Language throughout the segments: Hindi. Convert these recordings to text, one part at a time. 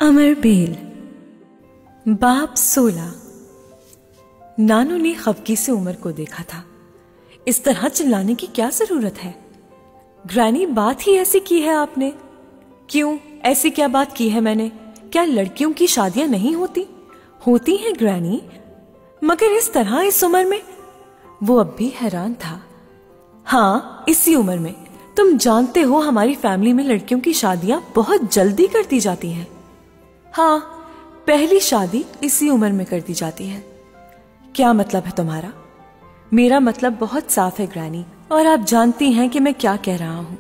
अमर बेल। बाप 16। नानू ने खफगी से उमर को देखा था। इस तरह चिल्लाने की क्या जरूरत है? ग्रैनी, बात ही ऐसी की है आपने। क्यों, ऐसी क्या बात की है मैंने? क्या लड़कियों की शादियां नहीं होती? होती हैं ग्रैनी, मगर इस तरह, इस उम्र में। वो अब भी हैरान था। हाँ, इसी उम्र में। तुम जानते हो हमारी फैमिली में लड़कियों की शादियां बहुत जल्दी कर दी जाती हैं। हाँ, पहली शादी इसी उम्र में कर दी जाती है। क्या मतलब है तुम्हारा? मेरा मतलब बहुत साफ है ग्रैनी, और आप जानती हैं कि मैं क्या कह रहा हूँ।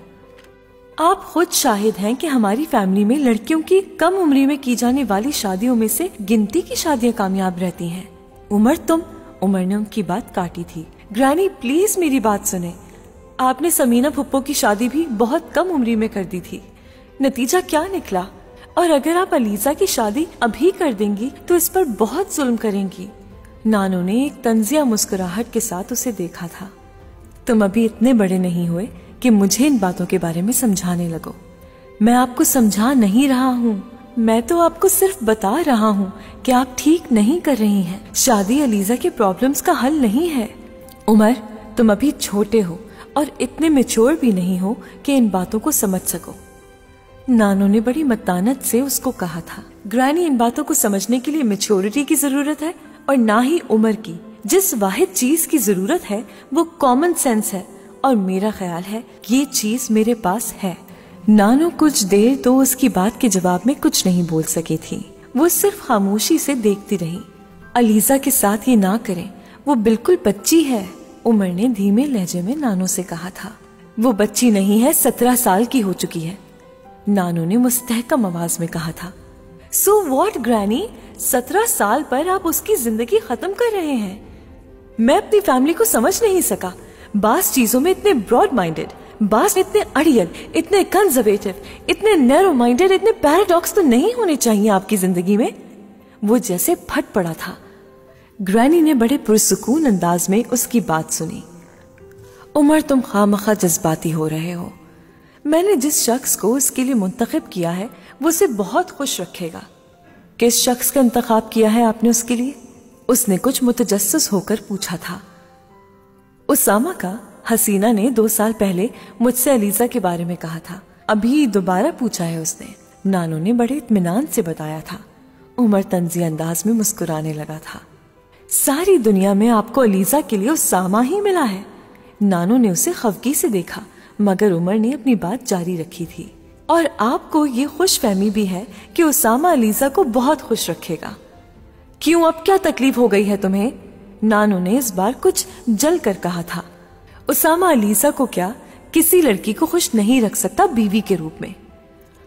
आप खुद शाहिद हैं कि हमारी फैमिली में लड़कियों की कम उम्र में की जाने वाली शादियों में से गिनती की शादियां कामयाब रहती हैं। उमर ने उनकी बात काटी थी। ग्रैनी, प्लीज मेरी बात सुने। आपने समीना फुप्पो की शादी भी बहुत कम उम्र में कर दी थी। नतीजा क्या निकला? और अगर आप अलीजा की शादी अभी कर देंगी तो इस पर बहुत जुल्म करेंगी। नानू ने एक तंजिया मुस्कुराहट के साथ उसे देखा था। तुम अभी इतने बड़े नहीं हुए कि मुझे इन बातों के बारे में समझाने लगो। मैं आपको समझा नहीं रहा हूँ, मैं तो आपको सिर्फ बता रहा हूँ कि आप ठीक नहीं कर रही हैं। शादी अलीजा के प्रॉब्लम्स का हल नहीं है। उमर, तुम अभी छोटे हो और इतने मैच्योर भी नहीं हो कि इन बातों को समझ सको। नानू ने बड़ी मतानत से उसको कहा था। ग्रैनी, इन बातों को समझने के लिए मैच्योरिटी की जरूरत है और ना ही उम्र की। जिस वाहिद चीज की जरूरत है वो कॉमन सेंस है, और मेरा ख्याल है ये चीज मेरे पास है। नानू कुछ देर तो उसकी बात के जवाब में कुछ नहीं बोल सकी थी। वो सिर्फ खामोशी से देखती रही। अलीजा के साथ ये ना करें, वो बिल्कुल बच्ची है, उमर ने धीमे लहजे में नानू से कहा था। वो बच्ची नहीं है, 17 साल की हो चुकी है, नानू ने मुस्तहकम आवाज में कहा था। सो व्हाट ग्रैनी, 17 साल पर आप उसकी जिंदगी खत्म कर रहे हैं। मैं अपनी फैमिली को समझ नहीं सका। बास चीजों में इतने ब्रॉड माइंडेड, बास इतने अड़ियल, इतने कंजर्वेटिव, इतने नैरो माइंडेड, इतने पैराडॉक्स तो नहीं होने चाहिए आपकी जिंदगी में। वो जैसे फट पड़ा था। ग्रैनी ने बड़े पुरसुकून अंदाज में उसकी बात सुनी। उमर, तुम खामखा जज्बाती हो रहे हो। मैंने जिस शख्स को उसके लिए मुंतखब किया है वो उसे बहुत खुश रखेगा। किस शख्स का इंतखाब किया है आपने उसके लिए? उसने कुछ मुतजस्सिस होकर पूछा था। उसामा का। हसीना ने 2 साल पहले मुझसे अलीजा के बारे में कहा था। अभी दोबारा पूछा है उसने, नानू ने बड़े इत्मीनान से बताया था। उमर तंजी अंदाज में मुस्कुराने लगा था। सारी दुनिया में आपको अलीजा के लिए उसामा ही मिला है। नानू ने उसे खफगी से देखा, मगर उमर ने अपनी बात जारी रखी थी। और आपको ये खुशफहमी भी है कि उसामा अलीजा को बहुत खुश रखेगा। क्यों, अब क्या तकलीफ हो गई है तुम्हें? नानू ने इस बार कुछ जल कर कहा था। उसामा अलीजा को क्या किसी लड़की को खुश नहीं रख सकता बीवी के रूप में।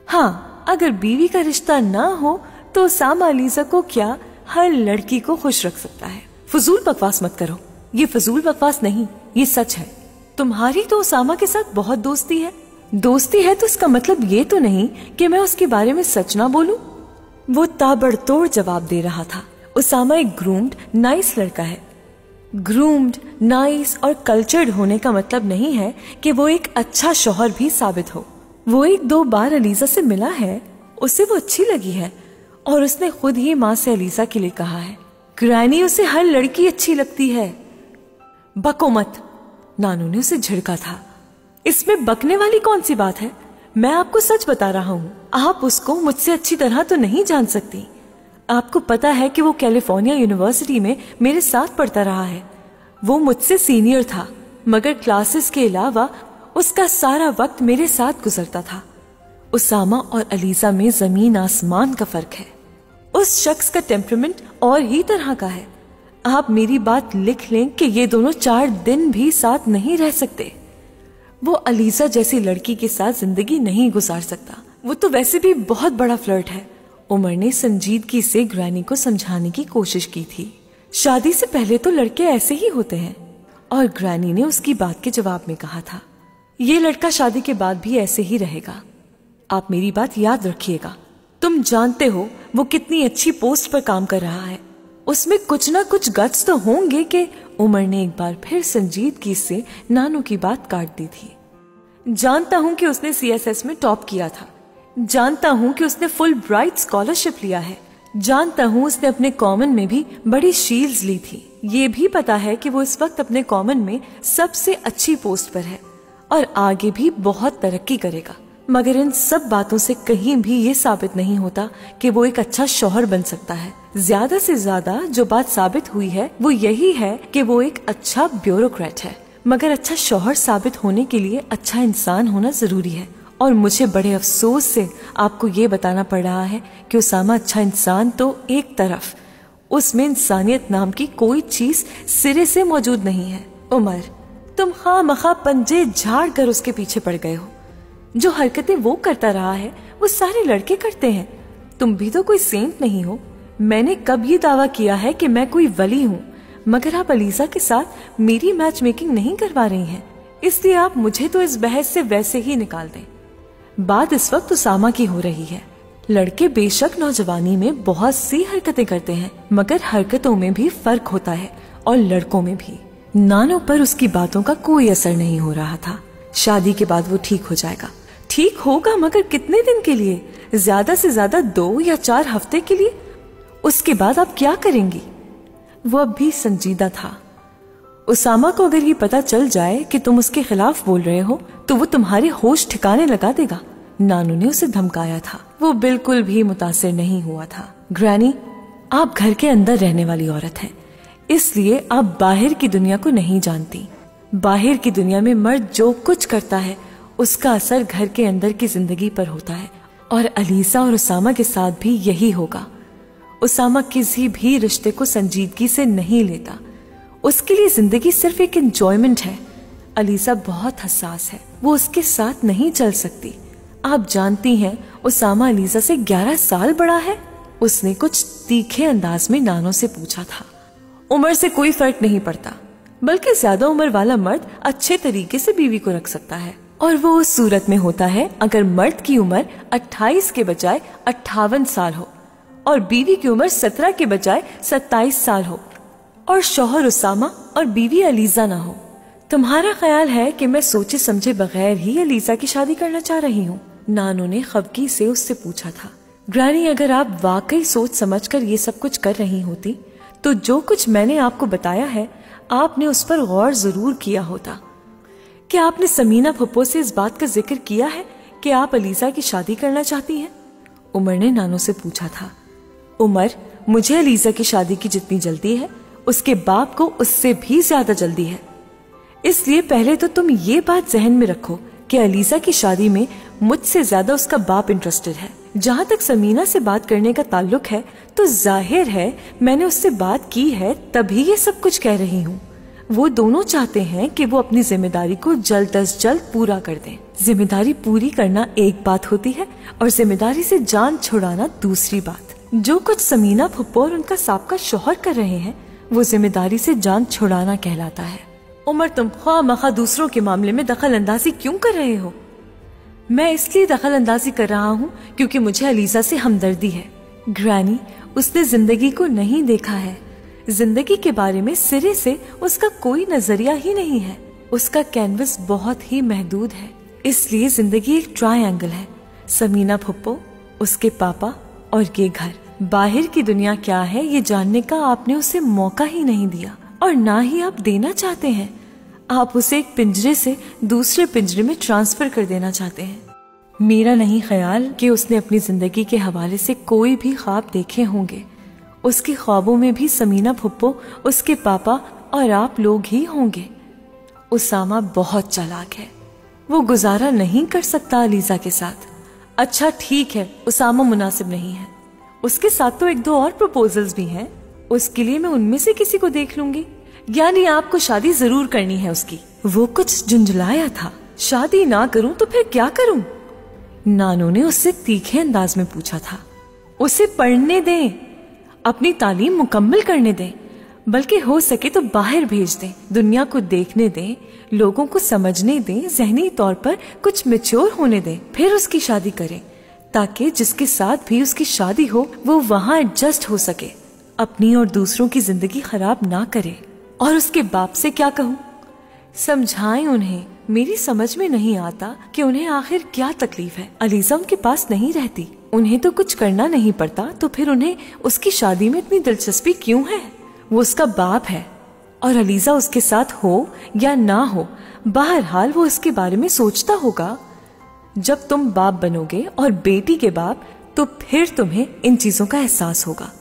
हाँ, अगर बीवी का रिश्ता ना हो तो उसामा अलीजा को क्या हर लड़की को खुश रख सकता है। फजूल बकवास मत करो। ये फजूल बकवास नहीं, ये सच है। तुम्हारी तो उसामा के साथ बहुत दोस्ती है। दोस्ती है तो इसका मतलब ये तो नहीं कि मैं उसके बारे में सच ना बोलूं। वो ताबड़तोड़ जवाब दे रहा था। उसामा एक ग्रूम्ड नाइस लड़का है। ग्रूम्ड, नाइस और कल्चर्ड होने का मतलब नहीं है कि वो एक अच्छा शौहर भी साबित हो। वो 1-2 बार अलीजा से मिला है, उसे वो अच्छी लगी है, और उसने खुद ही माँ से अलीजा के लिए कहा है। ग्रैनी, उसे हर लड़की अच्छी लगती है। बको मत, नानू ने उसे झिड़का था। इसमें बकने वाली कौन सी बात है? मैं आपको सच बता रहा हूँ। आप उसको मुझसे अच्छी तरह तो नहीं जान सकती। आपको पता है कि वो कैलिफोर्निया यूनिवर्सिटी में मेरे साथ पढ़ता रहा है। वो मुझसे सीनियर था, मगर क्लासेस के अलावा उसका सारा वक्त मेरे साथ गुजरता था। उसामा और अलीजा में जमीन आसमान का फर्क है। उस शख्स का टेम्परामेंट और ही तरह का है। आप मेरी बात लिख लें कि ये दोनों 4 दिन भी साथ नहीं रह सकते। वो अलीजा जैसी लड़की के साथ जिंदगी नहीं गुजार सकता। वो तो वैसे भी बहुत बड़ा फ्लर्ट है। उमर ने संजीदगी से ग्रैनी को समझाने की कोशिश की थी। शादी से पहले तो लड़के ऐसे ही होते हैं। और ग्रैनी ने उसकी बात के जवाब में कहा था, ये लड़का शादी के बाद भी ऐसे ही रहेगा। आप मेरी बात याद रखिएगा। तुम जानते हो वो कितनी अच्छी पोस्ट पर काम कर रहा है। उसमें कुछ ना कुछ गट्स तो होंगे कि। उमर ने एक बार फिर संजीदगी से नानू की बात काट दी थी। जानता हूं कि उसने CSS में टॉप किया था। जानता हूँ कि उसने फुल ब्राइट स्कॉलरशिप लिया है, जानता हूँ उसने अपने कॉमन में भी बड़ी शील्ड्स ली थी, ये भी पता है कि वो इस वक्त अपने कॉमन में सबसे अच्छी पोस्ट पर है और आगे भी बहुत तरक्की करेगा। मगर इन सब बातों से कहीं भी ये साबित नहीं होता कि वो एक अच्छा शौहर बन सकता है। ज्यादा से ज्यादा जो बात साबित हुई है वो यही है कि वो एक अच्छा ब्यूरोक्रेट है। मगर अच्छा शौहर साबित होने के लिए अच्छा इंसान होना जरूरी है और मुझे बड़े अफसोस से आपको ये बताना पड़ रहा है कि उसामा अच्छा इंसान तो एक तरफ, उसमें इंसानियत नाम की कोई चीज सिरे से मौजूद नहीं है। उमर, तुम खामखा पंजे झाड़ कर उसके पीछे पड़ गए हो। जो हरकतें वो करता रहा है वो सारे लड़के करते हैं। तुम भी तो कोई सेंट नहीं हो। मैंने कब ये दावा किया है कि मैं कोई वली हूँ, मगर आप अलीसा के साथ मेरी मैच मेकिंग नहीं करवा रही हैं, इसलिए आप मुझे तो इस बहस से वैसे ही निकाल दें। बात इस वक्त उसामा की हो रही है। लड़के बेशक नौजवानी में बहुत सी हरकतें करते हैं, मगर हरकतों में भी फर्क होता है और लड़कों में भी। नानो पर उसकी बातों का कोई असर नहीं हो रहा था। शादी के बाद वो ठीक हो जाएगा। ठीक होगा, मगर कितने दिन के लिए? ज्यादा से ज्यादा 2 या 4 हफ्ते के लिए। उसके बाद आप क्या करेंगी? वो अब भी संजीदा था। उसामा को अगर ये पता चल जाए कि तुम उसके खिलाफ बोल रहे हो तो वो तुम्हारे होश ठिकाने लगा देगा, नानू ने उसे धमकाया था। वो बिल्कुल भी मुतासिर नहीं हुआ था। ग्रैनी, आप घर के अंदर रहने वाली औरत हैं, इसलिए आप बाहर की दुनिया को नहीं जानती। बाहर की दुनिया में मर्द जो कुछ करता है उसका असर घर के अंदर की जिंदगी पर होता है, और अलीसा और उसामा के साथ भी यही होगा। उसामा किसी भी रिश्ते को संजीदगी से नहीं लेता, उसके लिए जिंदगी सिर्फ एक एंजॉयमेंट है। अलीसा बहुत हसास है, वो उसके साथ नहीं चल सकती। आप जानती हैं उसामा अलीसा से 11 साल बड़ा है। उसने कुछ तीखे अंदाज में नानो से पूछा था। उम्र से कोई फर्क नहीं पड़ता, बल्कि ज्यादा उम्र वाला मर्द अच्छे तरीके से बीवी को रख सकता है, और वो उस सूरत में होता है अगर मर्द की उम्र 28 के बजाय 58 साल हो और बीवी की उम्र 17 के बजाय 27 साल हो और शौहर उसामा और बीवी अलीजा ना हो। तुम्हारा ख्याल है कि मैं सोचे समझे बगैर ही अलीजा की शादी करना चाह रही हूँ? नानो ने खफगी से उससे पूछा था। ग्रैनी, अगर आप वाकई सोच समझकर ये सब कुछ कर रही होती तो जो कुछ मैंने आपको बताया है आपने उस पर गौर जरूर किया होता। क्या आपने समीना फुप्पो से इस बात का जिक्र किया है कि आप अलीजा की शादी करना चाहती हैं? उमर ने नानो से पूछा था। उमर, मुझे अलीजा की शादी की जितनी जल्दी है उसके बाप को उससे भी ज्यादा जल्दी है, इसलिए पहले तो तुम ये बात जहन में रखो कि अलीजा की शादी में मुझसे ज्यादा उसका बाप इंटरेस्टेड है। जहाँ तक समीना से बात करने का ताल्लुक है तो जाहिर है मैंने उससे बात की है, तभी ये सब कुछ कह रही हूँ। वो दोनों चाहते हैं कि वो अपनी जिम्मेदारी को जल्द अज जल्द पूरा कर दें। जिम्मेदारी पूरी करना एक बात होती है और जिम्मेदारी से जान छुड़ाना दूसरी बात। जो कुछ समीना फुप्पो और उनका साबका शौहर कर रहे हैं वो जिम्मेदारी से जान छुड़ाना कहलाता है। उमर, तुम ख्वामखा दूसरों के मामले में दखल अंदाजी क्यों कर रहे हो? मैं इसलिए दखल अंदाजी कर रहा हूँ क्योंकि मुझे अलीजा से हमदर्दी है। ग्रैनी, उसने जिंदगी को नहीं देखा है। जिंदगी के बारे में सिरे से उसका कोई नजरिया ही नहीं है। उसका कैनवस बहुत ही महदूद है, इसलिए जिंदगी एक ट्रायंगल है। समीना फुप्पो, उसके पापा और ये घर। बाहर की दुनिया क्या है ये जानने का आपने उसे मौका ही नहीं दिया, और ना ही आप देना चाहते हैं। आप उसे एक पिंजरे से दूसरे पिंजरे में ट्रांसफर कर देना चाहते हैं। मेरा नहीं ख्याल कि उसने अपनी जिंदगी के हवाले से कोई भी ख्वाब देखे होंगे। उसके ख्वाबों में भी समीना फुप्पो, उसके पापा और आप लोग ही होंगे। उसामा बहुत चालाक है, वो गुजारा नहीं कर सकता अलीजा के साथ। अच्छा ठीक है, उसामा मुनासिब नहीं है। उसके साथ तो 1-2 और प्रपोजल्स भी हैं, उसके लिए मैं उनमें से किसी को देख लूंगी। यानी आपको शादी जरूर करनी है उसकी? वो कुछ झुंझलाया था। शादी ना करूं तो फिर क्या करूं? नानो ने उससे तीखे अंदाज में पूछा था। उसे पढ़ने दें, अपनी तालीम मुकम्मल करने दें, बल्कि हो सके तो बाहर भेज दें, दुनिया को देखने दें, लोगों को समझने दें, जहनी तौर पर कुछ मैच्योर होने दें, फिर उसकी शादी करें, ताकि जिसके साथ भी उसकी शादी हो वो वहां एडजस्ट हो सके, अपनी और दूसरों की जिंदगी खराब ना करे। और उसके बाप से क्या कहूँ? समझाएं उन्हें, मेरी समझ में नहीं आता कि उन्हें आखिर क्या तकलीफ है। अलीजा उनके पास नहीं रहती, उन्हें तो कुछ करना नहीं पड़ता, तो फिर उन्हें उसकी शादी में इतनी दिलचस्पी क्यों है? वो उसका बाप है और अलीजा उसके साथ हो या ना हो, बहरहाल वो इसके बारे में सोचता होगा। जब तुम बाप बनोगे और बेटी के बाप, तो फिर तुम्हें इन चीजों का एहसास होगा।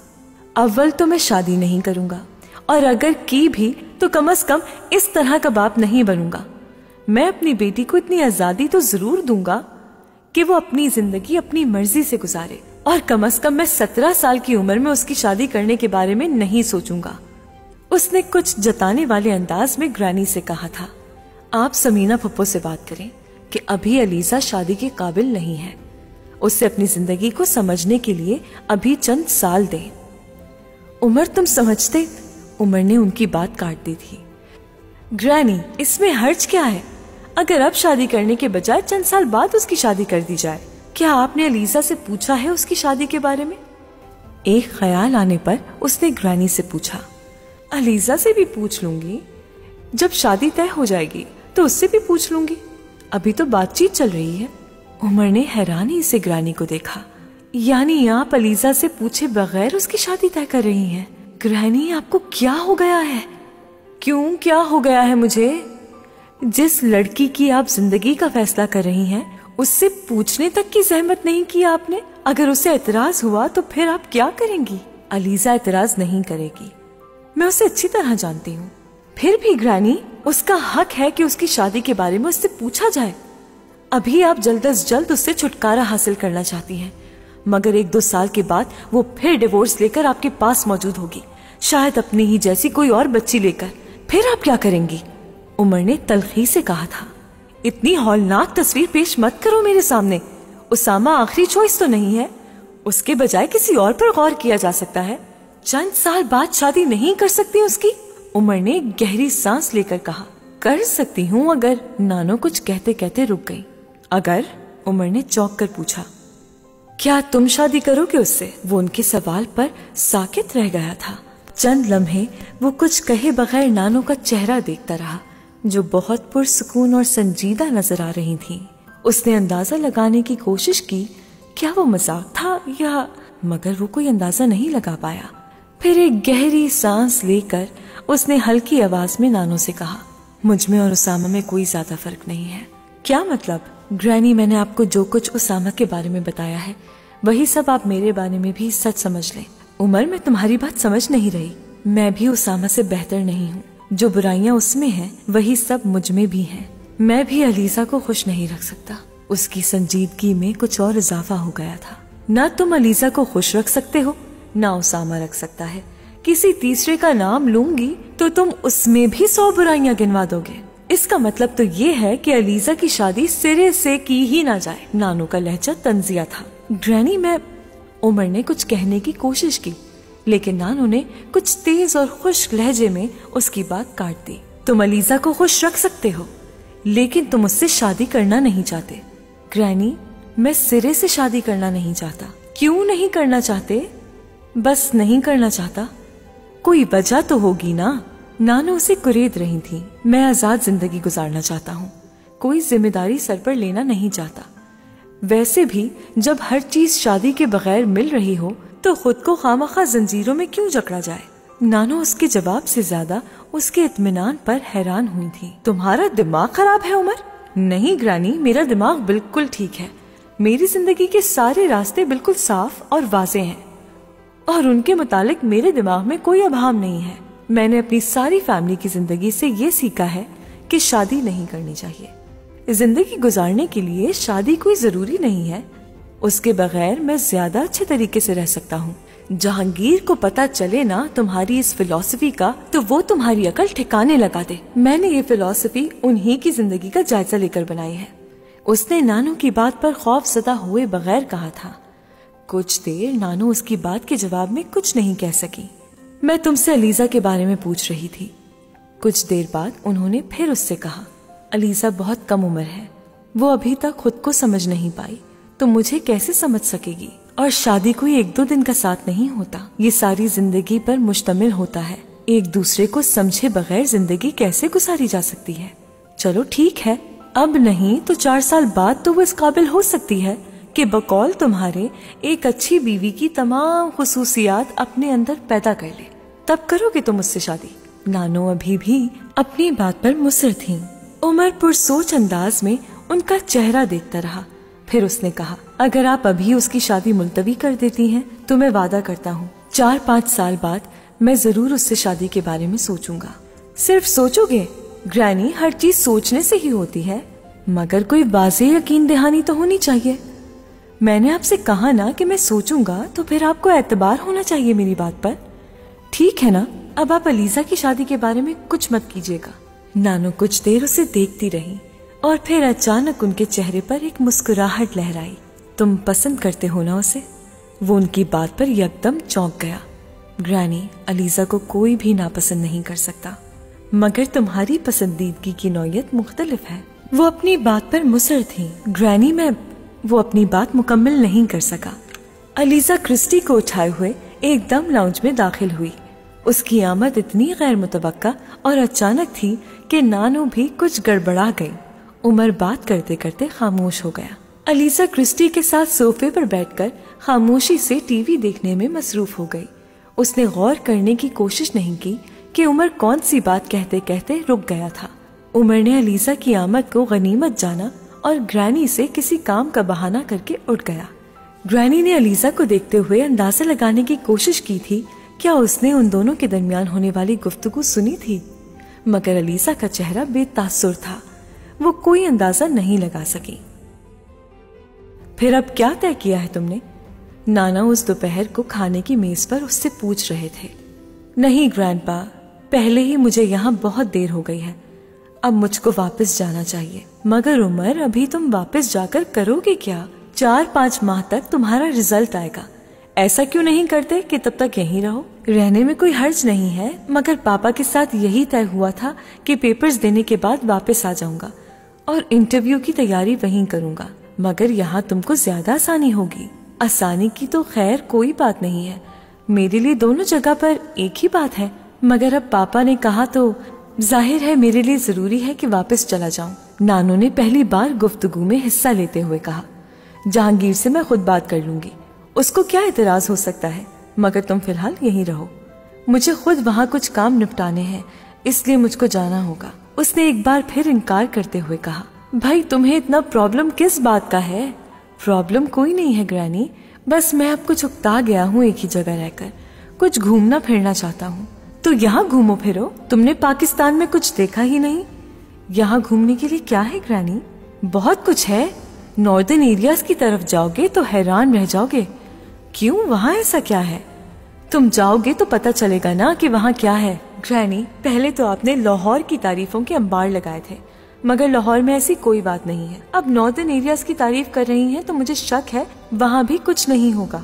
अव्वल तो मैं शादी नहीं करूंगा, और अगर की भी तो कम से कम इस तरह का बाप नहीं बनूंगा। मैं अपनी बेटी को इतनी आजादी तो जरूर दूंगा कि वो अपनी जिंदगी अपनी मर्जी से गुजारे, और कम से कम मैं 17 साल की उम्र में उसकी शादी करने के बारे में नहीं सोचूंगा। उसने कुछ जताने वाले अंदाज में ग्रैनी से कहा था, आप समीना फुप्पो से बात करें कि अभी अलीजा शादी के काबिल नहीं है, उसे अपनी जिंदगी को समझने के लिए अभी चंद साल दें। उमर तुम समझते? उमर ने उनकी बात काट दी थी। ग्रैनी, इसमें हर्ज क्या है? अगर अब शादी करने के बजाय चंद साल बाद उसकी शादी कर दी जाए। क्या आपने अलीजा से पूछा है उसकी शादी के बारे में? एक ख्याल आने पर उसने ग्रैनी से पूछा। अलीजा से भी पूछ लूंगी, जब शादी तय हो जाएगी तो उससे भी पूछ लूंगी, अभी तो बातचीत चल रही है। उमर ने हैरानी से ग्रैनी को देखा। यानी आप अलीजा से पूछे बगैर उसकी शादी तय कर रही हैं? ग्रैनी, आपको क्या हो गया है? क्यों क्या हो गया है मुझे? जिस लड़की की आप जिंदगी का फैसला कर रही हैं, उससे पूछने तक की जहमत नहीं की आपने। अगर उसे एतराज हुआ तो फिर आप क्या करेंगी? अलीजा एतराज नहीं करेगी, मैं उसे अच्छी तरह जानती हूँ। फिर भी ग्रैनी, उसका हक है कि उसकी शादी के बारे में उससे पूछा जाए। अभी आप जल्द अज जल्द उससे छुटकारा हासिल करना चाहती हैं, मगर 1-2 साल के बाद वो फिर डिवोर्स लेकर आपके पास मौजूद होगी, शायद अपनी ही जैसी कोई और बच्ची लेकर। फिर आप क्या करेंगी? उमर ने तलखी से कहा था। इतनी हौलनाक तस्वीर पेश मत करो मेरे सामने। उसामा आखिरी चॉइस तो नहीं है, उसके बजाय किसी और पर गौर किया जा सकता है। चंद साल बाद शादी नहीं कर सकती उसकी? उमर ने गहरी सांस लेकर कहा। कर सकती हूँ अगर। नानो कुछ कहते कहते रुक गई। अगर? उमर ने चौंक कर पूछा। क्या तुम शादी करोगे उससे? वो उनके सवाल पर साकित रह गया था। चंद लम्हे वो कुछ कहे बगैर नानो का चेहरा देखता रहा, जो बहुत पुरसुकून और संजीदा नजर आ रही थी। उसने अंदाजा लगाने की कोशिश की, क्या वो मजाक था या, मगर वो कोई अंदाजा नहीं लगा पाया। फिर एक गहरी सांस लेकर उसने हल्की आवाज में नानो से कहा, मुझ में और उसामा में कोई ज्यादा फर्क नहीं है। क्या मतलब? ग्रैनी, मैंने आपको जो कुछ उसामा के बारे में बताया है, वही सब आप मेरे बारे में भी सच समझ लें। उमर, मैं तुम्हारी बात समझ नहीं रही। मैं भी उसामा से बेहतर नहीं हूँ। जो बुराइयां उसमें हैं, वही सब मुझ में भी हैं। मैं भी अलीजा को खुश नहीं रख सकता। उसकी संजीदगी में कुछ और इजाफा हो गया था। ना तुम अलीजा को खुश रख सकते हो, ना उसामा रख सकता है। किसी तीसरे का नाम लूंगी तो तुम उसमें भी 100 बुराइयां गिनवा दोगे। इसका मतलब तो ये है कि अलीजा की शादी सिरे से की ही ना जाए। नानो का लहजा तंजिया था। ग्रैनी, मैं। उमर ने कुछ कहने की कोशिश की, लेकिन नानो ने कुछ तेज और खुश्क लहजे में उसकी बात काट दी। तुम अलीजा को खुश रख सकते हो, लेकिन तुम उससे शादी करना नहीं चाहते। ग्रैनी, मैं सिरे से शादी करना नहीं चाहता। क्यों नहीं करना चाहते? बस नहीं करना चाहता। कोई वजह तो होगी ना? नानो उसे कुरेद रही थी। मैं आजाद जिंदगी गुजारना चाहता हूँ, कोई जिम्मेदारी सर पर लेना नहीं चाहता। वैसे भी जब हर चीज शादी के बगैर मिल रही हो, तो खुद को खामखा जंजीरों में क्यों जकड़ा जाए? नानो उसके जवाब से ज्यादा उसके इत्मीनान पर हैरान हुई थी। तुम्हारा दिमाग खराब है उमर? नहीं ग्रानी, मेरा दिमाग बिल्कुल ठीक है। मेरी जिंदगी के सारे रास्ते बिल्कुल साफ और वाज़े हैं, और उनके मुतालिक मेरे दिमाग में कोई अभाव नहीं है। मैंने अपनी सारी फैमिली की जिंदगी से ये सीखा है कि शादी नहीं करनी चाहिए। जिंदगी गुजारने के लिए शादी कोई जरूरी नहीं है। उसके बगैर मैं ज्यादा अच्छे तरीके से रह सकता हूँ। जहांगीर को पता चले ना तुम्हारी इस फिलॉसफी का, तो वो तुम्हारी अकल ठिकाने लगा दे। मैंने ये फिलॉसफी उन्हीं की जिंदगी का जायजा लेकर बनाई है। उसने नानू की बात पर खौफजदा हुए बगैर कहा था। कुछ देर नानू उसकी बात के जवाब में कुछ नहीं कह सकी। मैं तुमसे अलीजा के बारे में पूछ रही थी। कुछ देर बाद उन्होंने फिर उससे कहा, अलीजा बहुत कम उम्र है, वो अभी तक खुद को समझ नहीं पाई, तो मुझे कैसे समझ सकेगी? और शादी कोई 1-2 दिन का साथ नहीं होता, ये सारी जिंदगी पर मुश्तमिल होता है। एक दूसरे को समझे बगैर जिंदगी कैसे गुजारी जा सकती है? चलो ठीक है, अब नहीं तो 4 साल बाद तो वो इस काबिल हो सकती है कि बकौल तुम्हारे एक अच्छी बीवी की तमाम खुसूसियात अपने अंदर पैदा कर ले। तब करोगे तुम मुझसे शादी। नानो अभी भी अपनी बात पर मुसर थीं। उमर पुरसोच अंदाज में उनका चेहरा देखता रहा। फिर उसने कहा, अगर आप अभी उसकी शादी मुलतवी कर देती हैं तो मैं वादा करता हूँ 4-5 साल बाद मैं जरूर उससे शादी के बारे में सोचूंगा। सिर्फ सोचोगे? ग्रैनी, हर चीज सोचने से ही होती है, मगर कोई वाज़ेह यकीन दहानी तो होनी चाहिए। मैंने आपसे कहा ना कि मैं सोचूंगा, तो फिर आपको एतबार होना चाहिए मेरी बात पर। ठीक है ना, अब आप अलीजा की शादी के बारे में कुछ मत कीजिएगा। नानो कुछ देर उसे देखती रही और फिर अचानक उनके चेहरे पर एक मुस्कुराहट लहराई। तुम पसंद करते हो ना उसे? वो उनकी बात पर यकदम चौंक गया। ग्रैनी, अलीजा को कोई भी नापसंद नहीं कर सकता, मगर तुम्हारी पसंदीदगी की नौयत मुख्तलिफ है। वो अपनी बात पर मुसर थी। ग्रैनी, वो अपनी बात मुकम्मल नहीं कर सका। अलीजा क्रिस्टी को उठाए हुए एकदम लाउंज में दाखिल हुई। उसकी आमद इतनी गैर मुतवक्का और अचानक थी कि नानो भी कुछ गड़बड़ा गई। उमर बात करते करते खामोश हो गया। अलीजा क्रिस्टी के साथ सोफे पर बैठकर खामोशी से टीवी देखने में मसरूफ हो गई। उसने गौर करने की कोशिश नहीं की कि उमर कौन सी बात कहते कहते रुक गया था। उमर ने अलीजा की आमद को गनीमत जाना और ग्रैनी से किसी काम का बहाना करके उठ गया। ग्रैनी ने अलीजा को देखते हुए अंदाजा लगाने की कोशिश की थी क्या उसने उन दोनों के दरमियान होने वाली गुफ्तगू सुनी थी, मगर अलीजा का चेहरा बेतासुर था। वो कोई अंदाजा नहीं लगा सकी। फिर अब क्या तय किया है तुमने? नाना उस दोपहर को खाने की मेज पर उससे पूछ रहे थे। नहीं ग्रैंडपा, पहले ही मुझे यहाँ बहुत देर हो गई है, अब मुझको वापस जाना चाहिए। मगर उमर, अभी तुम वापस जाकर करोगे क्या? 4-5 माह तक तुम्हारा रिजल्ट आएगा। ऐसा क्यों नहीं करते कि तब तक यहीं रहो? रहने में कोई हर्ज नहीं है, मगर पापा के साथ यही तय हुआ था कि पेपर्स देने के बाद वापस आ जाऊंगा और इंटरव्यू की तैयारी वहीं करूंगा। मगर यहाँ तुमको ज्यादा आसानी होगी। आसानी की तो खैर कोई बात नहीं है, मेरे लिए दोनों जगह पर एक ही बात है। मगर अब पापा ने कहा तो जाहिर है मेरे लिए जरूरी है कि वापस चला जाऊं। नानो ने पहली बार गुफ्तगू में हिस्सा लेते हुए कहा, जहांगीर से मैं खुद बात कर लूंगी, उसको क्या एतराज हो सकता है, मगर तुम फिलहाल यहीं रहो। मुझे खुद वहाँ कुछ काम निपटाने हैं, इसलिए मुझको जाना होगा। उसने एक बार फिर इनकार करते हुए कहा, भाई तुम्हें इतना प्रॉब्लम किस बात का है? प्रॉब्लम कोई नहीं है ग्रैनी, बस मैं अब कुछ उकता गया हूँ एक ही जगह रहकर, कुछ घूमना फिरना चाहता हूँ। तो यहाँ घूमो फिरो, तुमने पाकिस्तान में कुछ देखा ही नहीं। यहाँ घूमने के लिए क्या है ग्रैनी? बहुत कुछ है। नॉर्दर्न एरियाज की तरफ जाओगे तो हैरान रह जाओगे। क्यों, वहाँ ऐसा क्या है? तुम जाओगे तो पता चलेगा ना कि वहाँ क्या है। ग्रैनी, पहले तो आपने लाहौर की तारीफों के अंबार लगाए थे, मगर लाहौर में ऐसी कोई बात नहीं है। अब नॉर्दर्न एरियाज की तारीफ कर रही हैं तो मुझे शक है वहाँ भी कुछ नहीं होगा।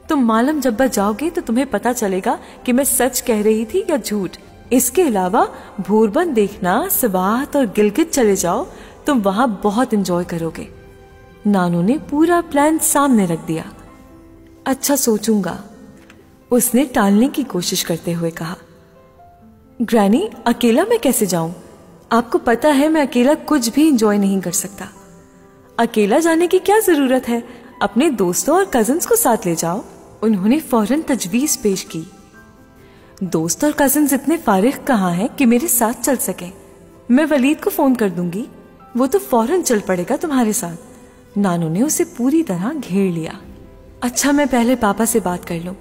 तुम मालम जब्बा जाओगे तो तुम्हें पता चलेगा कि मैं सच कह रही थी या झूठ। इसके अलावा भूरबन देखना, सवात और गिलगित चले जाओ, तुम वहाँ बहुत एंजॉय करोगे। नानू ने पूरा प्लान सामने रख दिया। अच्छा सोचूंगा, उसने टालने की कोशिश करते हुए कहा। ग्रैनी, अकेला मैं कैसे जाऊं? आपको पता है मैं अकेला कुछ भी एंजॉय नहीं कर सकता। अकेला जाने की क्या जरूरत है, अपने दोस्तों और कजिन्स को साथ ले जाओ। उन्होंने फौरन तजवीज पेश की। दोस्त और कजिन्स इतने फारिग कहाँ हैं कि मेरे साथ चल सके? मैं वलीद को फोन कर दूंगी, वो तो फौरन चल पड़ेगा तुम्हारे साथ। नानू ने उसे पूरी तरह घेर लिया। अच्छा, मैं पहले पापा से बात कर लूं।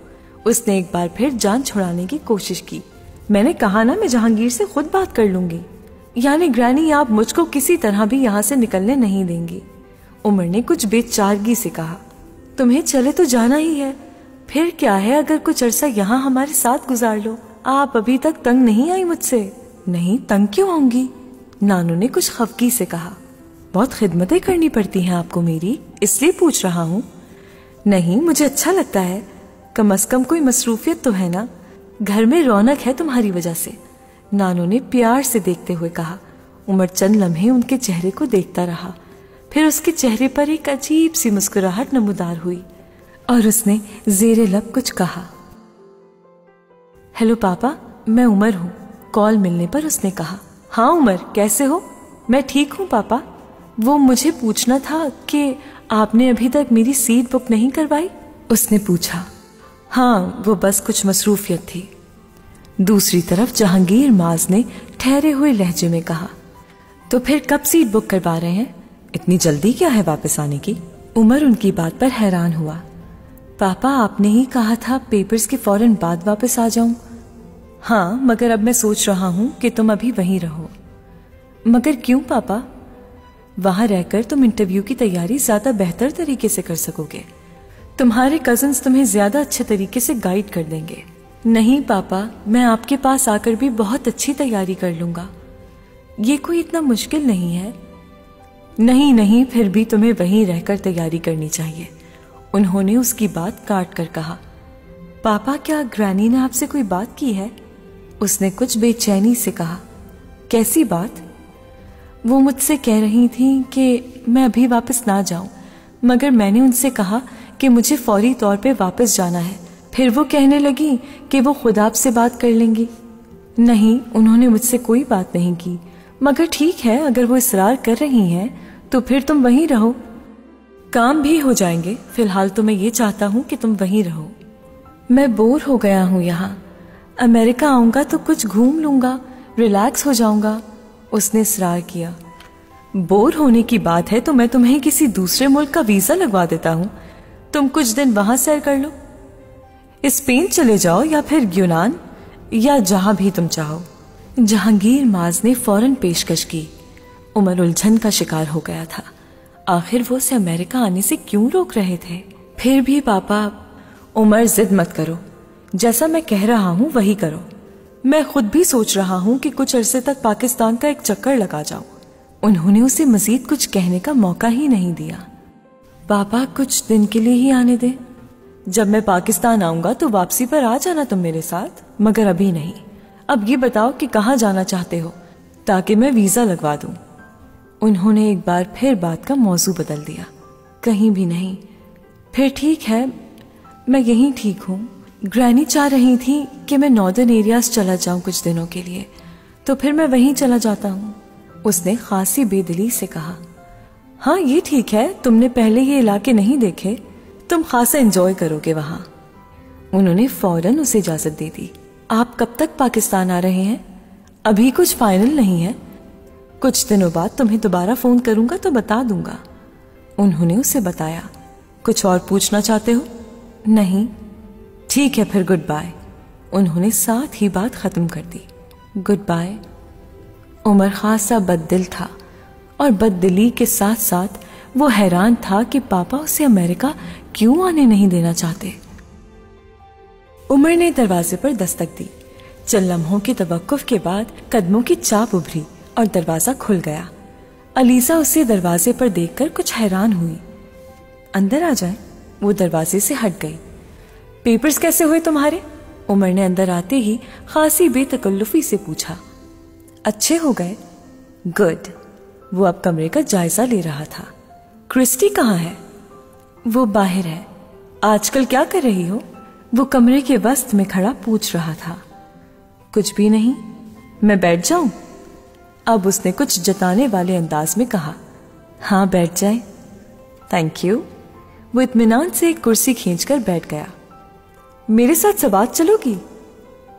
उसने एक बार फिर जान छुड़ाने की कोशिश की। मैंने कहा ना मैं जहांगीर से खुद बात कर लूंगी। यानी ग्रैनी, आप मुझको किसी तरह भी यहाँ से निकलने नहीं देंगी। उमर ने कुछ बेचारगी से कहा। तुम्हें चले तो जाना ही है, फिर क्या है अगर कुछ अरसा यहाँ हमारे साथ गुजार लो। आप अभी तक तंग नहीं आई मुझसे? नहीं, तंग क्यों आऊंगी? नानू ने कुछ खफगी से कहा। बहुत खिदमतें करनी पड़ती हैं आपको मेरी, इसलिए पूछ रहा हूँ। नहीं, मुझे अच्छा लगता है, कम से कम कोई मसरूफियत तो है ना। घर में रौनक है तुम्हारी वजह से, नानू ने प्यार से देखते हुए कहा। उमर चंद लम्हे उनके चेहरे को देखता रहा, फिर उसके चेहरे पर एक अजीब सी मुस्कुराहट नमूदार हुई और उसने जेरे लब कुछ कहा। हेलो पापा, मैं उमर हूँ। कॉल मिलने पर उसने कहा। हाँ उमर, कैसे हो? मैं ठीक हूँ पापा। वो मुझे पूछना था कि आपने अभी तक मेरी सीट बुक नहीं करवाई, उसने पूछा। हाँ, वो बस कुछ मसरूफियत थी। दूसरी तरफ जहांगीर माज ने ठहरे हुए लहजे में कहा, तो फिर कब सीट बुक करवा रहे हैं? इतनी जल्दी क्या है वापस आने की? उमर उनकी बात पर हैरान हुआ। पापा, आपने ही कहा था पेपर्स के फौरन बाद वापस आ जाऊं। हाँ, मगर अब मैं सोच रहा हूं कि तुम अभी वहीं रहो। मगर क्यों पापा? वहां रहकर तुम इंटरव्यू की तैयारी ज्यादा बेहतर तरीके से कर सकोगे। तुम्हारे कजिन्स तुम्हें ज्यादा अच्छे तरीके से गाइड कर देंगे। नहीं पापा, मैं आपके पास आकर भी बहुत अच्छी तैयारी कर लूंगा। ये कोई इतना मुश्किल नहीं है। नहीं नहीं, फिर भी तुम्हें वहीं रहकर तैयारी करनी चाहिए, उन्होंने उसकी बात काट कर कहा। पापा, क्या ग्रैनी ने आपसे कोई बात की है? उसने कुछ बेचैनी से कहा। कैसी बात? वो मुझसे कह रही थी कि मैं अभी वापस ना जाऊं, मगर मैंने उनसे कहा कि मुझे फौरी तौर पे वापस जाना है। फिर वो कहने लगी कि वो खुद आपसे बात कर लेंगी। नहीं, उन्होंने मुझसे कोई बात नहीं की, मगर ठीक है, अगर वो इसरार कर रही हैं तो फिर तुम वहीं रहो, काम भी हो जाएंगे। फिलहाल तो मैं ये चाहता हूं कि तुम वहीं रहो। मैं बोर हो गया हूं यहाँ। अमेरिका आऊंगा तो कुछ घूम लूंगा, रिलैक्स हो जाऊंगा, उसने इसरार किया। बोर होने की बात है तो मैं तुम्हें किसी दूसरे मुल्क का वीजा लगवा देता हूं, तुम कुछ दिन वहां सैर कर लो। स्पेन चले जाओ या फिर यूनान, या जहां भी तुम चाहो। जहांगीर माज ने फौरन पेशकश की। उमर उलझन का शिकार हो गया था। आखिर वो उसे अमेरिका आने से क्यों रोक रहे थे? फिर भी पापा। उमर, जिद मत करो, जैसा मैं कह रहा हूं वही करो। मैं खुद भी सोच रहा हूं कि कुछ अरसे तक पाकिस्तान का एक चक्कर लगा जाऊं। उन्होंने उसे मजीद कुछ कहने का मौका ही नहीं दिया। पापा, कुछ दिन के लिए ही आने दे। जब मैं पाकिस्तान आऊंगा तो वापसी पर आ जाना तुम मेरे साथ, मगर अभी नहीं। अब ये बताओ कि कहाँ जाना चाहते हो ताकि मैं वीजा लगवा दूं। उन्होंने एक बार फिर बात का मौजू बदल दिया। कहीं भी नहीं। फिर ठीक है, मैं यहीं ठीक हूँ। ग्रैनी चाह रही थी कि मैं नॉर्दर्न एरियाज चला जाऊं कुछ दिनों के लिए, तो फिर मैं वहीं चला जाता हूँ, उसने खासी बेदिली से कहा। हाँ, ये ठीक है, तुमने पहले ये इलाके नहीं देखे, तुम खासा एंजॉय करोगे वहां। उन्होंने फौरन उसे इजाजत दे दी। आप कब तक पाकिस्तान आ रहे हैं? अभी कुछ फाइनल नहीं है, कुछ दिनों बाद तुम्हें दोबारा फोन करूंगा तो बता दूंगा, उन्होंने उसे बताया। कुछ और पूछना चाहते हो? नहीं। ठीक है, फिर गुड बाय, उन्होंने साथ ही बात खत्म कर दी। Good bye. उमर खासा बददिल था और बददिली के साथ साथ वो हैरान था कि पापा उसे अमेरिका क्यों आने नहीं देना चाहते। उमर ने दरवाजे पर दस्तक दी। चंद लम्हों के तवक्कुफ के बाद कदमों की चाप उभरी और दरवाजा खुल गया। अलीसा उसे दरवाजे पर देखकर कुछ हैरान हुई। अंदर आ जाए, वो दरवाजे से हट गई। पेपर्स कैसे हुए तुम्हारे? उमर ने अंदर आते ही खासी बेतकल्लुफी से पूछा। अच्छे हो गए। गुड। वो अब कमरे का जायजा ले रहा था। क्रिस्टी कहाँ है? वो बाहर है। आजकल क्या कर रही हो? वो कमरे के वस्त में खड़ा पूछ रहा था। कुछ भी नहीं। मैं बैठ जाऊं? अब उसने कुछ जताने वाले अंदाज में कहा। हाँ, बैठ जाए। Thank you. वो इत्मीनान से एक कुर्सी खींचकर बैठ गया। मेरे साथ सबात चलोगी?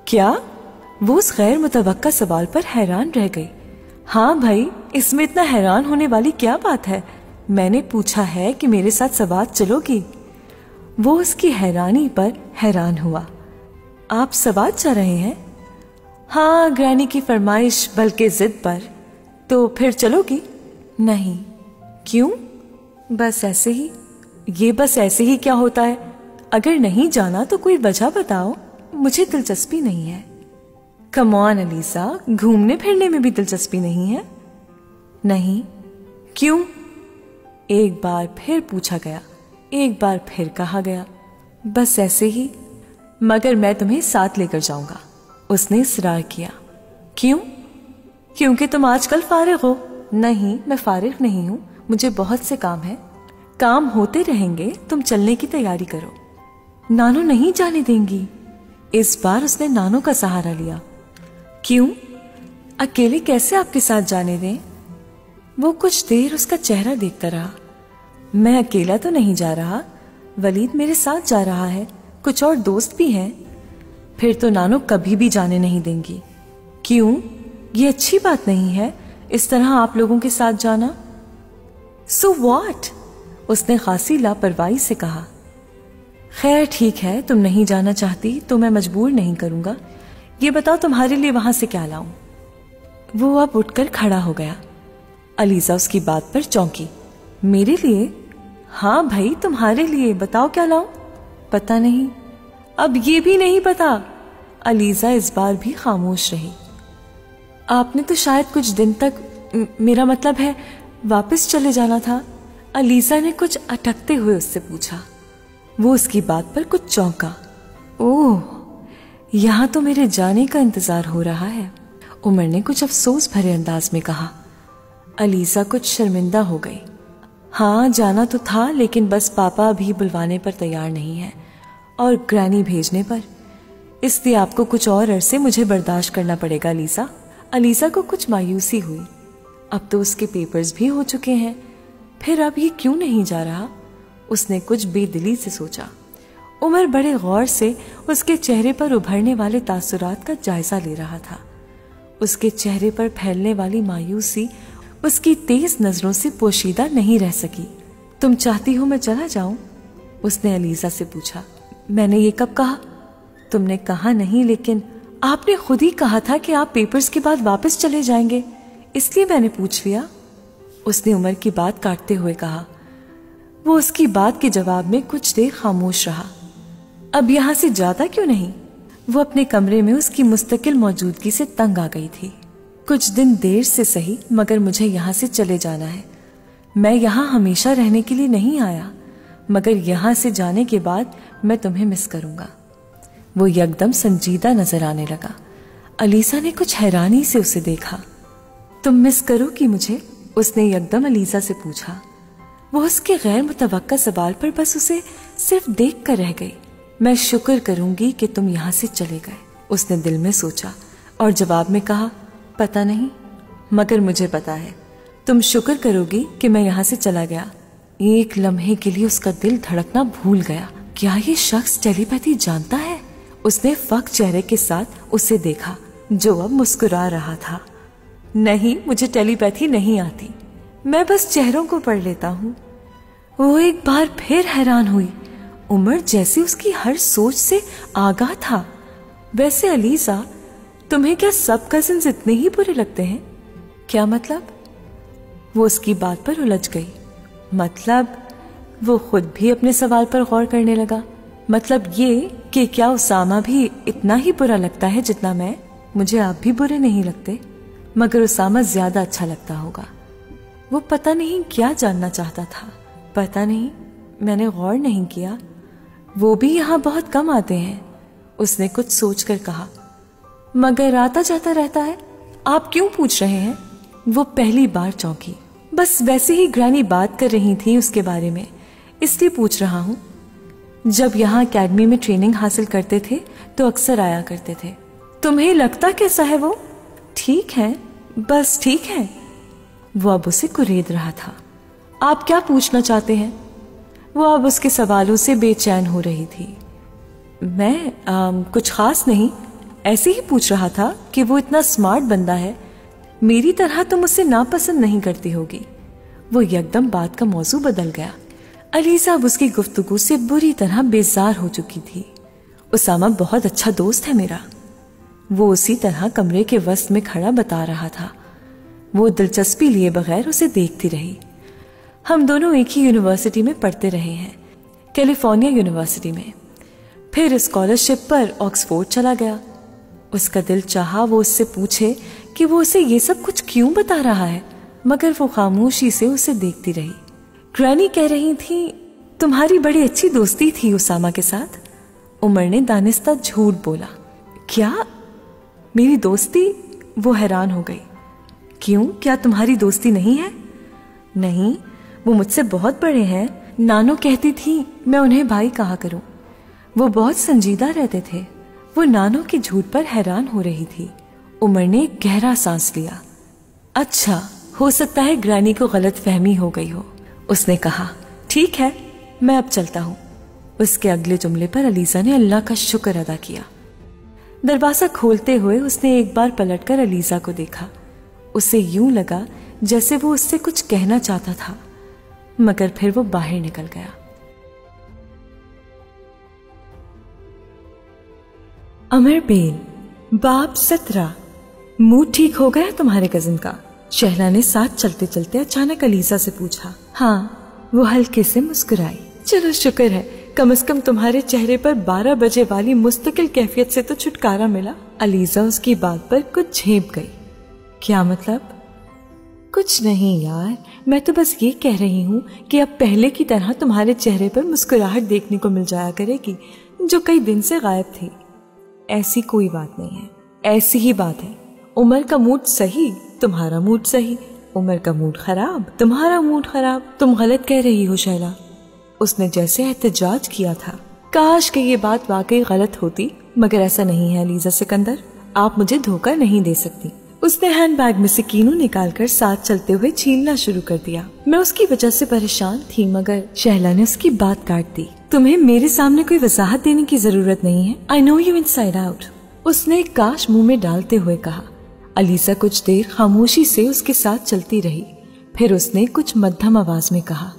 क्या? वो उस गैर मुतवक्का सवाल पर हैरान रह गई। हाँ भाई, इसमें इतना हैरान होने वाली क्या बात है? मैंने पूछा है कि मेरे साथ सबात चलोगी। वो उसकी हैरानी पर हैरान हुआ। आप सबात जा रहे हैं? हाँ, ग्रैनी की फरमाइश बल्कि जिद पर। तो फिर चलोगी? नहीं। क्यों? बस ऐसे ही। ये बस ऐसे ही क्या होता है? अगर नहीं जाना तो कोई वजह बताओ, मुझे दिलचस्पी नहीं है। कम ऑन अलीसा, घूमने फिरने में भी दिलचस्पी नहीं है? नहीं। क्यों? एक बार फिर पूछा गया, एक बार फिर कहा गया। बस ऐसे ही। मगर मैं तुम्हें साथ लेकर जाऊंगा, उसने इसरार किया। क्यों? क्योंकि तुम आजकल फारिग हो। नहीं, मैं फारिग नहीं हूं, मुझे बहुत से काम है। काम होते रहेंगे, तुम चलने की तैयारी करो। नानू नहीं जाने देंगी। इस बार उसने नानू का सहारा लिया। क्यों? अकेले कैसे आपके साथ जाने दें? वो कुछ देर उसका चेहरा देखता रहा। मैं अकेला तो नहीं जा रहा, वलीद मेरे साथ जा रहा है, कुछ और दोस्त भी हैं। फिर तो नानो कभी भी जाने नहीं देंगी। क्यों? ये अच्छी बात नहीं है इस तरह आप लोगों के साथ जाना। So what? उसने खासी लापरवाही से कहा। खैर ठीक है, तुम नहीं जाना चाहती तो मैं मजबूर नहीं करूंगा। ये बताओ तुम्हारे लिए वहां से क्या लाऊं? वो अब उठकर खड़ा हो गया। अलीजा उसकी बात पर चौंकी। मेरे लिए? हाँ भाई तुम्हारे लिए, बताओ क्या लाऊं? पता नहीं। अब ये भी नहीं पता? अलीजा इस बार भी खामोश रही। आपने तो शायद कुछ दिन तक, मेरा मतलब है वापस चले जाना था। अलीजा ने कुछ अटकते हुए उससे पूछा। वो उसकी बात पर कुछ चौंका। ओह, यहां तो मेरे जाने का इंतजार हो रहा है, उमर ने कुछ अफसोस भरे अंदाज में कहा। अलीजा कुछ शर्मिंदा हो गई। हाँ जाना तो था, लेकिन बस पापा अभी बुलवाने पर तैयार नहीं है और ग्रैनी भेजने पर, इसलिए आपको कुछ और अरसे मुझे बर्दाश्त करना पड़ेगा अलीजा। अलीजा को कुछ मायूसी हुई। अब तो उसके पेपर्स भी हो चुके हैं, फिर अब ये क्यों नहीं जा रहा? उसने कुछ बेदिली से सोचा। उमर बड़े गौर से उसके चेहरे पर उभरने वाले तासुरात का जायजा ले रहा था। उसके चेहरे पर फैलने वाली मायूसी उसकी तेज नजरों से पोशीदा नहीं रह सकी। तुम चाहती हो मैं चला जाऊं? उसने अलीजा से पूछा। मैंने ये कब कहा? तुमने कहा नहीं, लेकिन आपने खुद ही कहा था कि आप पेपर्स के बाद वापस चले जाएंगे, इसलिए मैंने पूछ लिया। उसने उमर की बात काटते हुए कहा। वो उसकी बात के जवाब में कुछ देर खामोश रहा। अब यहां से जाता क्यों नहीं? वो अपने कमरे में उसकी मुस्तकिल मौजूदगी से तंग आ गई थी। कुछ दिन देर से सही, मगर मुझे यहां से चले जाना है। मैं यहां हमेशा रहने के लिए नहीं आया, मगर यहां से जाने के बाद मैं तुम्हें मिस करूंगा। वो यकदम संजीदा नजर आने लगा। अलीजा ने कुछ हैरानी से उसे देखा। तुम मिस करोगी मुझे? उसने यकदम अलीजा से पूछा। वो उसके गैर मुतवक्का सवाल पर बस उसे सिर्फ देख कर रह गई। मैं शुक्र करूंगी कि तुम यहां से चले गए, उसने दिल में सोचा और जवाब में कहा। पता नहीं, मगर मुझे पता है तुम शुक्र करोगी कि मैं यहां से चला गया। एक लम्हे के लिए उसका दिल धड़कना भूल गया। क्या ये शख्स टेलीपैथी जानता है? उसने फक चेहरे के साथ उसे देखा, जो अब मुस्कुरा रहा था। नहीं, मुझे टेलीपैथी नहीं आती, मैं बस चेहरों को पढ़ लेता हूँ। वो एक बार फिर हैरान हुई। उमर जैसे उसकी हर सोच से आगाह था। वैसे अलीजा, तुम्हें क्या सब कजिन्स इतने ही बुरे लगते हैं? क्या मतलब? वो उसकी बात पर उलझ गई। मतलब? वो खुद भी अपने सवाल पर गौर करने लगा। मतलब ये कि क्या उसामा भी इतना ही बुरा लगता है जितना मैं? मुझे आप भी बुरे नहीं लगते, मगर उसामा ज्यादा अच्छा लगता होगा। वो पता नहीं क्या जानना चाहता था। पता नहीं, मैंने गौर नहीं किया। वो भी यहाँ बहुत कम आते हैं, उसने कुछ सोचकर कहा। मगर आता जाता रहता है। आप क्यों पूछ रहे हैं? वो पहली बार चौंकी। बस वैसे ही ग्रैनी बात कर रही थी उसके बारे में, इसलिए पूछ रहा हूँ। जब यहाँ अकेडमी में ट्रेनिंग हासिल करते थे तो अक्सर आया करते थे। तुम्हें लगता कैसा है वो? ठीक है, बस ठीक है। वो अब उसे कुरेद रहा था। आप क्या पूछना चाहते हैं? वो अब उसके सवालों से बेचैन हो रही थी। मैं कुछ खास नहीं, ऐसे ही पूछ रहा था कि वो इतना स्मार्ट बंदा है, मेरी तरह तुम उसे नापसंद नहीं करती होगी। वो यकदम बात का मौजू बदल गया। अलीजा अब उसकी गुफ्तगू से बुरी तरह बेजार हो चुकी थी। उसामा बहुत अच्छा दोस्त है मेरा, वो उसी तरह कमरे के वस्त में खड़ा बता रहा था। वो दिलचस्पी लिए बगैर उसे देखती रही। हम दोनों एक ही यूनिवर्सिटी में पढ़ते रहे हैं, कैलिफोर्निया यूनिवर्सिटी में। फिर स्कॉलरशिप पर ऑक्सफोर्ड चला गया। उसका दिल चाहा वो उससे पूछे कि वो उसे ये सब कुछ क्यों बता रहा है, मगर वो खामोशी से उसे देखती रही। ग्रैनी कह रही थी, तुम्हारी बड़ी अच्छी दोस्ती थी उसामा के साथ। उमर ने दानिस्ता झूठ बोला। क्या? मेरी दोस्ती? वो हैरान हो गई। क्यों, क्या तुम्हारी दोस्ती नहीं है? नहीं, वो मुझसे बहुत बड़े हैं। नानो कहती थी मैं उन्हें भाई कहा करूं। वो बहुत संजीदा रहते थे। वो नानो के झूठ पर हैरान हो रही थी। उमर ने एक गहरा सांस लिया। अच्छा, हो सकता है ग्रैनी को गलत फहमी हो गई हो। उसने कहा, ठीक है, मैं अब चलता हूँ। उसके अगले जुमले पर अलीजा ने अल्लाह का शुक्र अदा किया। दरवाजा खोलते हुए उसने एक बार पलटकर अलीजा को देखा। उसे यूं लगा जैसे वो उससे कुछ कहना चाहता था, मगर फिर वो बाहर निकल गया। अमर बेन, बाब 17। मूड ठीक हो गया तुम्हारे कजिन का? शहला ने साथ चलते चलते अचानक अलीजा से पूछा। हाँ, वो हल्के से मुस्कुराई। चलो शुक्र है, कम से कम तुम्हारे चेहरे पर 12 बजे वाली मुस्तकिल कैफियत से तो छुटकारा मिला। अलीजा उसकी बात पर कुछ झेप गई। क्या मतलब? कुछ नहीं यार, मैं तो बस ये कह रही हूँ कि अब पहले की तरह तुम्हारे चेहरे पर मुस्कुराहट देखने को मिल जाया करेगी, जो कई दिन से गायब थी। ऐसी कोई बात नहीं है, ऐसी ही बात है। उमर का मूड सही, तुम्हारा मूड सही। उमर का मूड खराब, तुम्हारा मूड खराब। तुम गलत कह रही हो शैला। उसने जैसे एहतजाज किया था। काश कि ये बात वाकई गलत होती, मगर ऐसा नहीं है अलीजा सिकंदर, आप मुझे धोखा नहीं दे सकती। उसने हैंडबैग में से कीनू निकालकर साथ चलते हुए छीलना शुरू कर दिया। मैं उसकी वजह से परेशान थी, मगर शहला ने उसकी बात काट दी। तुम्हें मेरे सामने कोई वजाहत देने की जरूरत नहीं है। I know you inside out. उसने काश मुंह में डालते हुए कहा। अलीजा कुछ देर खामोशी से उसके साथ चलती रही। फिर उसने कुछ मध्यम आवाज में कहा,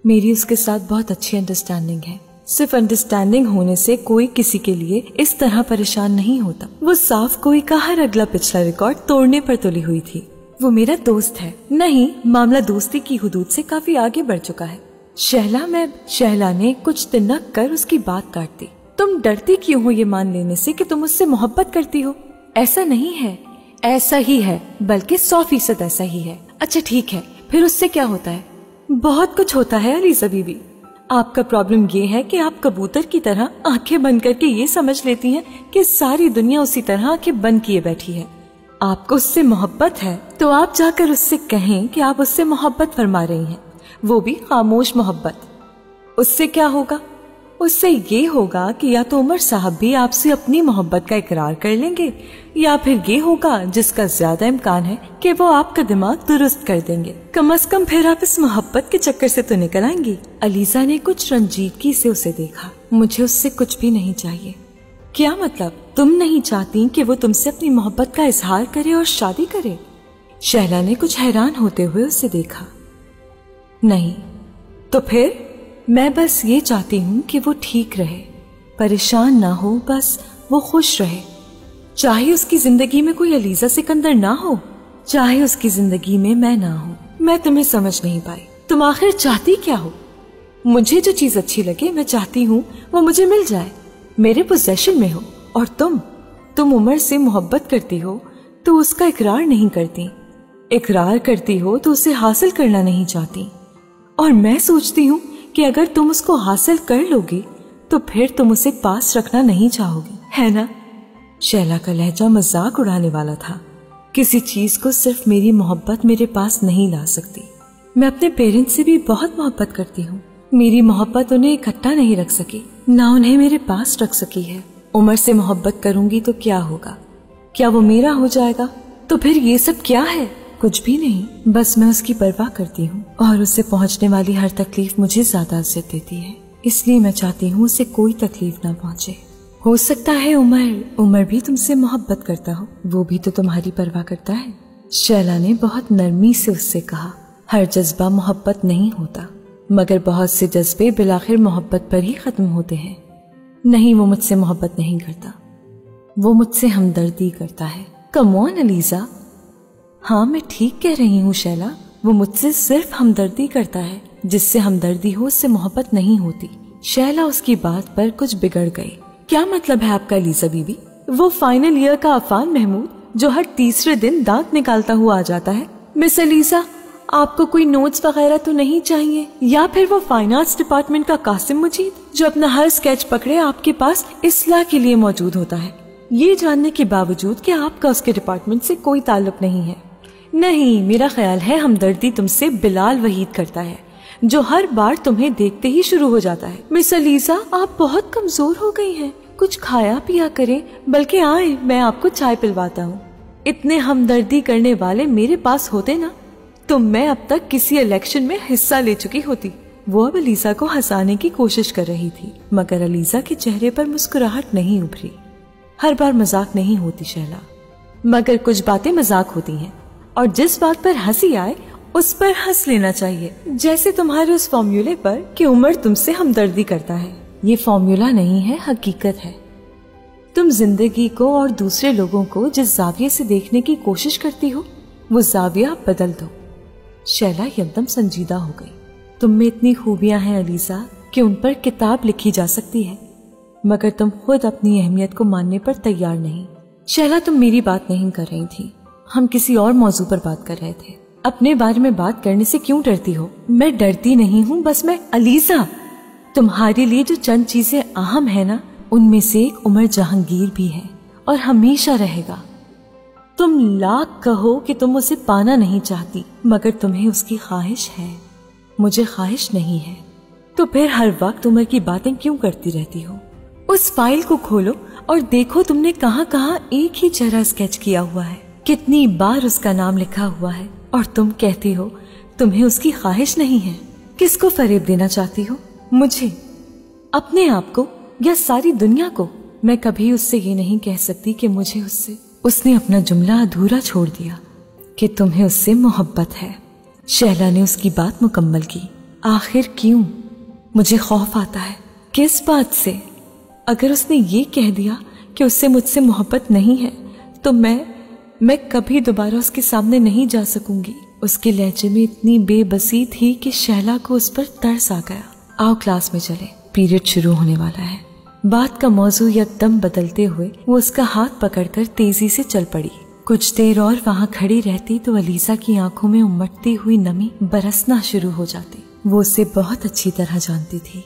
मेरी उसके साथ बहुत अच्छी अंडरस्टैंडिंग है। सिर्फ अंडरस्टैंडिंग होने से कोई किसी के लिए इस तरह परेशान नहीं होता। वो साफ कोई का हर अगला पिछला रिकॉर्ड तोड़ने पर तुली हुई थी। वो मेरा दोस्त है। नहीं, मामला दोस्ती की हुदूद से काफी आगे बढ़ चुका है। शहला ने कुछ तिनक कर उसकी बात काट दी। तुम डरती क्यों हो ये मान लेने से कि तुम उससे मोहब्बत करती हो? ऐसा नहीं है। ऐसा ही है, बल्कि 100% ऐसा ही है। अच्छा ठीक है, फिर उससे क्या होता है? बहुत कुछ होता है अलीजा बीबी। आपका प्रॉब्लम ये है कि आप कबूतर की तरह आंखें बंद करके ये समझ लेती हैं कि सारी दुनिया उसी तरह आंखें बंद किए बैठी है। आपको उससे मोहब्बत है तो आप जाकर उससे कहें कि आप उससे मोहब्बत फरमा रही हैं, वो भी खामोश मोहब्बत। उससे क्या होगा? उससे ये होगा कि या तो उमर साहब भी आपसे अपनी मोहब्बत का इकरार कर लेंगे, या फिर ये होगा, जिसका ज्यादा इम्कान है, कि वो आपका दिमाग दुरुस्त कर देंगे। कम से कम फिर आप इस मोहब्बत के चक्कर से तो निकल आएंगी। अलीजा ने कुछ रंजीदगी से उसे देखा। मुझे उससे कुछ भी नहीं चाहिए। क्या मतलब? तुम नहीं चाहती कि वो तुमसे अपनी मोहब्बत का इजहार करे और शादी करे? शहला ने कुछ हैरान होते हुए उसे देखा। नहीं तो फिर? मैं बस ये चाहती हूँ कि वो ठीक रहे, परेशान ना हो, बस वो खुश रहे। चाहे उसकी जिंदगी में कोई अलीजा सिकंदर ना हो, चाहे उसकी जिंदगी में मैं ना हो। मैं तुम्हें समझ नहीं पाई, तुम आखिर चाहती क्या हो? मुझे जो चीज अच्छी लगे मैं चाहती हूँ वो मुझे मिल जाए, मेरे पोजेशन में हो। और तुम उमर से मोहब्बत करती हो तो उसका इकरार नहीं करती, इकरार करती हो तो उसे हासिल करना नहीं चाहती। और मैं सोचती हूँ कि अगर तुम उसको हासिल कर लोगी तो फिर तुम उसे पास रखना नहीं चाहोगी, है ना? शैला का लहजा मजाक उड़ाने वाला था। किसी चीज को सिर्फ मेरी मोहब्बत मेरे पास नहीं ला सकती। मैं अपने पेरेंट्स से भी बहुत मोहब्बत करती हूँ। मेरी मोहब्बत उन्हें इकट्ठा नहीं रख सकी, ना उन्हें मेरे पास रख सकी है। उमर से मोहब्बत करूंगी तो क्या होगा? क्या वो मेरा हो जाएगा? तो फिर ये सब क्या है? कुछ भी नहीं, बस मैं उसकी परवाह करती हूँ और उससे पहुँचने वाली हर तकलीफ मुझे ज्यादा इज्जत देती है, इसलिए मैं चाहती हूँ उसे कोई तकलीफ ना पहुँचे। हो सकता है उमर भी तुमसे मोहब्बत करता हो, वो भी तो तुम्हारी परवाह करता है। शैला ने बहुत नरमी से उससे कहा। हर जज्बा मोहब्बत नहीं होता, मगर बहुत से जज्बे बिलाखिर मोहब्बत पर ही खत्म होते हैं। नहीं, वो मुझसे मोहब्बत नहीं करता, वो मुझसे हमदर्दी करता है। Come on ELISA. हाँ, मैं ठीक कह रही हूँ शैला, वो मुझसे सिर्फ हमदर्दी करता है। जिससे हमदर्दी हो उससे मोहब्बत नहीं होती। शैला उसकी बात पर कुछ बिगड़ गई। क्या मतलब है आपका अलीजा बीबी? वो फाइनल ईयर का अफान महमूद जो हर तीसरे दिन दांत निकालता हुआ आ जाता है। मिस अलीजा, आपको कोई नोट्स वगैरह तो नहीं चाहिए? या फिर वो फाइनेंस डिपार्टमेंट का कासिम मजीद जो अपना हर स्केच पकड़े आपके पास इस्लाह के लिए मौजूद होता है, ये जानने के बावजूद कि आपका उसके डिपार्टमेंट से कोई ताल्लुक नहीं है। नहीं, मेरा ख्याल है हमदर्दी तुमसे बिलाल वहीद करता है, जो हर बार तुम्हें देखते ही शुरू हो जाता है। मिस अलीजा, आप बहुत कमजोर हो गई हैं, कुछ खाया पिया करें, बल्कि आए मैं आपको चाय पिलवाता हूँ। इतने हमदर्दी करने वाले मेरे पास होते ना तो मैं अब तक किसी इलेक्शन में हिस्सा ले चुकी होती। वो अब अलीजा को हंसाने की कोशिश कर रही थी, मगर अलीजा के चेहरे पर मुस्कुराहट नहीं उभरी। हर बार मजाक नहीं होती शैला, मगर कुछ बातें मजाक होती हैं, और जिस बात पर हंसी आए उस पर हंस लेना चाहिए। जैसे तुम्हारे उस फॉर्मूले पर कि उम्र तुमसे हमदर्दी करता है। ये फॉर्मूला नहीं है, हकीकत है। तुम जिंदगी को और दूसरे लोगों को जिस जाविये से देखने की कोशिश करती हो, वो जाविया बदल दो। शैला एकदम संजीदा हो गई। तुम में इतनी खूबियां हैं अलीजा कि उन पर किताब लिखी जा सकती है, मगर तुम खुद अपनी अहमियत को मानने पर तैयार नहीं। शैला, तुम मेरी बात नहीं कर रही थी, हम किसी और मौजू पर बात कर रहे थे। अपने बारे में बात करने से क्यों डरती हो? मैं डरती नहीं हूँ, बस मैं अलीजा, तुम्हारे लिए जो चंद चीजें अहम है ना, उनमें से एक उमर जहांगीर भी है और हमेशा रहेगा। तुम लाख कहो कि तुम उसे पाना नहीं चाहती, मगर तुम्हें उसकी ख्वाहिश है, मुझे ख्वाहिश नहीं है। तो फिर हर वक्त उमर की बातें क्यों करती रहती हो? उस फाइल को खोलो और देखो तुमने कहाँ कहाँ एक ही चेहरा स्केच किया हुआ है, कितनी बार उसका नाम लिखा हुआ है, और तुम कहती हो तुम्हें उसकी ख्वाहिश नहीं है। किसको फरेब देना चाहती हो? मुझे, अपने आप को, या सारी दुनिया को? मैं कभी उससे ये नहीं कह सकती कि मुझे उससे। उसने अपना जुमला अधूरा छोड़ दिया कि तुम्हें उससे मोहब्बत है। शैला ने उसकी बात मुकम्मल की। आखिर क्यों? मुझे खौफ आता है। किस बात से? अगर उसने ये कह दिया कि उससे मुझसे मोहब्बत नहीं है, तो मैं कभी दोबारा उसके सामने नहीं जा सकूंगी। उसके लहजे में इतनी बेबसी थी कि शैला को उस पर तरस आ गया। आओ क्लास में चले, पीरियड शुरू होने वाला है। बात का मौजू एकदम बदलते हुए वो उसका हाथ पकड़कर तेजी से चल पड़ी। कुछ देर और वहाँ खड़ी रहती तो अलीजा की आंखों में उमड़ती हुई नमी बरसना शुरू हो जाती। वो उसे बहुत अच्छी तरह जानती थी।